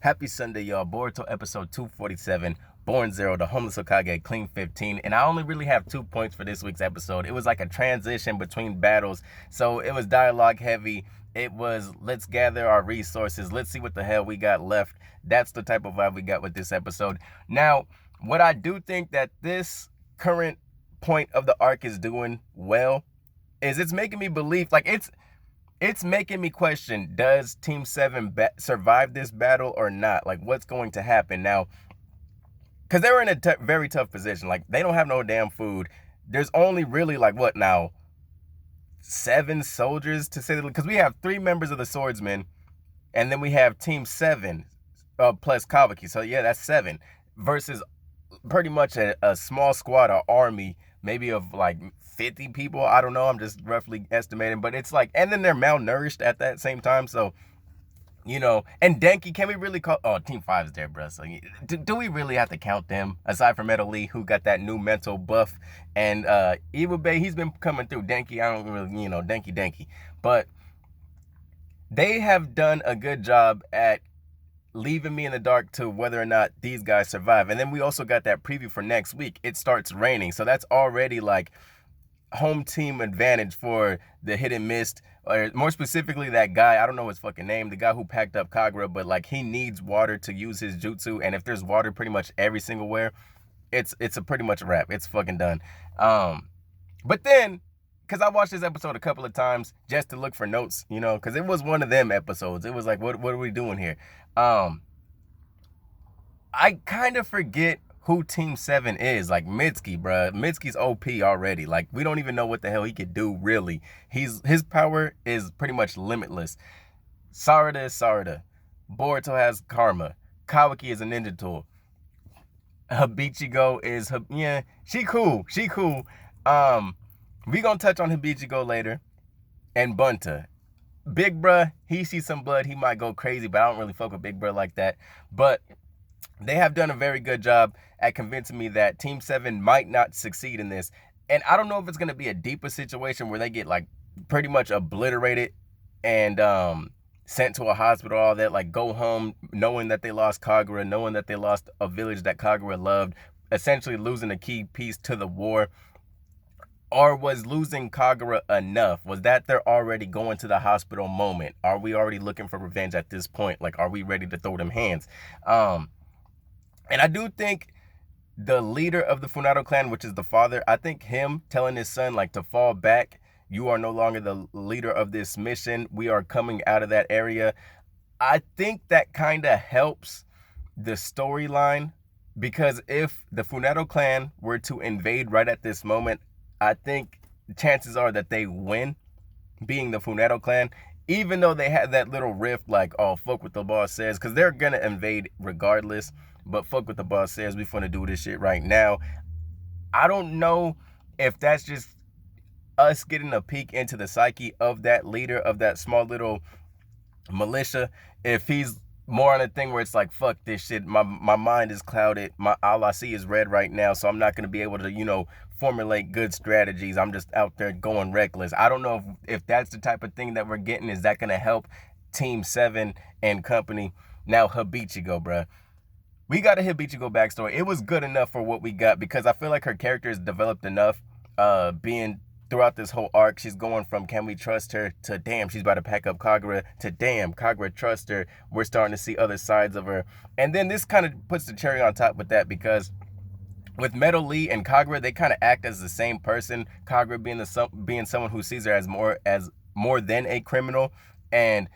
Happy Sunday, y'all. Boruto episode 247, Born Zero, the Homeless Hokage, Clean 15. And I only really have 2 points for this week's episode. It was like a transition between battles. So it was dialogue heavy. It was, let's gather our resources. Let's see what the hell we got left. That's the type of vibe we got with this episode. Now, what I do think that this current point of the arc is doing well is it's making me believe, like, it's making me question, does Team 7 survive this battle or not? Like, what's going to happen? Now, because they were in a very tough position. Like, they don't have no damn food. There's only really, like, what now? 7 soldiers to say, because we have 3 members of the swordsmen, and then we have Team 7 plus Kawaki. So, yeah, that's 7 versus pretty much a small squad or army, maybe of like 50 people. I don't know. I'm just roughly estimating. But it's like, and then they're malnourished at that same time. So, and Denki, can we really call? Oh, Team 5 is there, bro. So, do we really have to count them aside from Metal Lee, who got that new mental buff? And Evil Bay, he's been coming through. Denki, I don't really, Denki. But they have done a good job at leaving me in the dark to whether or not these guys survive. And then we also got that preview for next week. It starts raining, so that's already like home team advantage for the Hidden Mist, or more specifically that guy, I don't know his fucking name, the guy who packed up Kagura, but like he needs water to use his jutsu, and if there's water pretty much every single where, it's a pretty much a wrap. It's fucking done. But then, because I watched this episode a couple of times just to look for notes, because it was one of them episodes. It was like, what are we doing here? I kind of forget who Team 7 is. Like, Mitsuki, bruh. Mitsuki's OP already. Like, we don't even know what the hell he could do, really. His power is pretty much limitless. Sarada is Sarada. Boruto has Karma. Kawaki is a ninja tool. Habichigo is, yeah, she cool. We gonna touch on Habichigo later. And Bunta. Big bruh, he sees some blood, he might go crazy, but I don't really fuck with Big bruh like that. But they have done a very good job at convincing me that Team 7 might not succeed in this. And I don't know if it's going to be a deeper situation where they get like pretty much obliterated and sent to a hospital, all that, like go home knowing that they lost Kagura, knowing that they lost a village that Kagura loved, essentially losing a key piece to the war. Or was losing Kagura enough? Was that they're already going to the hospital moment? Are we already looking for revenge at this point? Like, are we ready to throw them hands? And I do think the leader of the Funato clan, which is the father, I think him telling his son, like, to fall back, you are no longer the leader of this mission, we are coming out of that area. I think that kind of helps the storyline, because if the Funato clan were to invade right at this moment, I think chances are that they win, being the Funato clan, even though they had that little rift, like, oh, fuck what the boss says, because they're going to invade regardless, but fuck what the boss says, we finna do this shit right now. I don't know if that's just us getting a peek into the psyche of that leader of that small little militia, if he's more on a thing where it's like, fuck this shit, my mind is clouded, all I see is red right now, so I'm not going to be able to, formulate good strategies, I'm just out there going reckless. I don't know if that's the type of thing that we're getting. Is that going to help Team 7 and company? Now, Habichigo, bruh. We got a Habichigo backstory. It was good enough for what we got, because I feel like her character is developed enough, being throughout this whole arc. She's going from can we trust her to damn, she's about to pack up Kagura, to damn, Kagura trusts her. We're starting to see other sides of her. And then this kind of puts the cherry on top with that, because with Metal Lee and Kagura, they kind of act as the same person. Kagura being someone who sees her as more than a criminal, and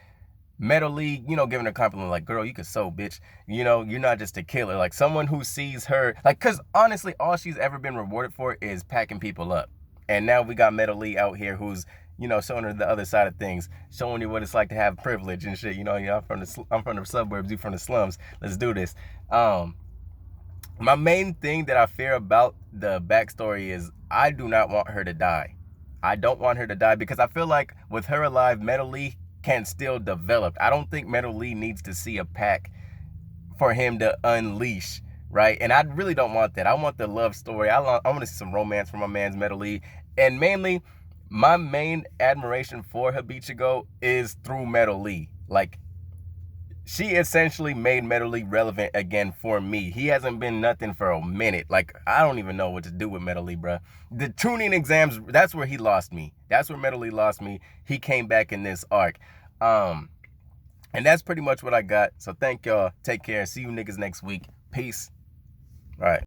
Metal Lee, giving her compliment like, girl, you can sew, bitch. You're not just a killer. Like, someone who sees her, like, because honestly, all she's ever been rewarded for is packing people up. And now we got Metal Lee out here who's, showing her the other side of things, showing you what it's like to have privilege and shit. I'm from the suburbs, you from the slums. Let's do this. My main thing that I fear about the backstory is I do not want her to die. I don't want her to die, because I feel like with her alive, Metal Lee can still develop. I don't think Metal Lee needs to see a pack for him to unleash, right? And I really don't want that. I want the love story. I want to see some romance from my man's Metal Lee. And mainly, my main admiration for Habichigo is through Metal Lee. Like, she essentially made Metal League relevant again for me. He hasn't been nothing for a minute. Like, I don't even know what to do with Metal League, bro. The tuning exams, that's where he lost me. That's where Metal League lost me. He came back in this arc. And that's pretty much what I got. So thank y'all. Take care. See you niggas next week. Peace. All right.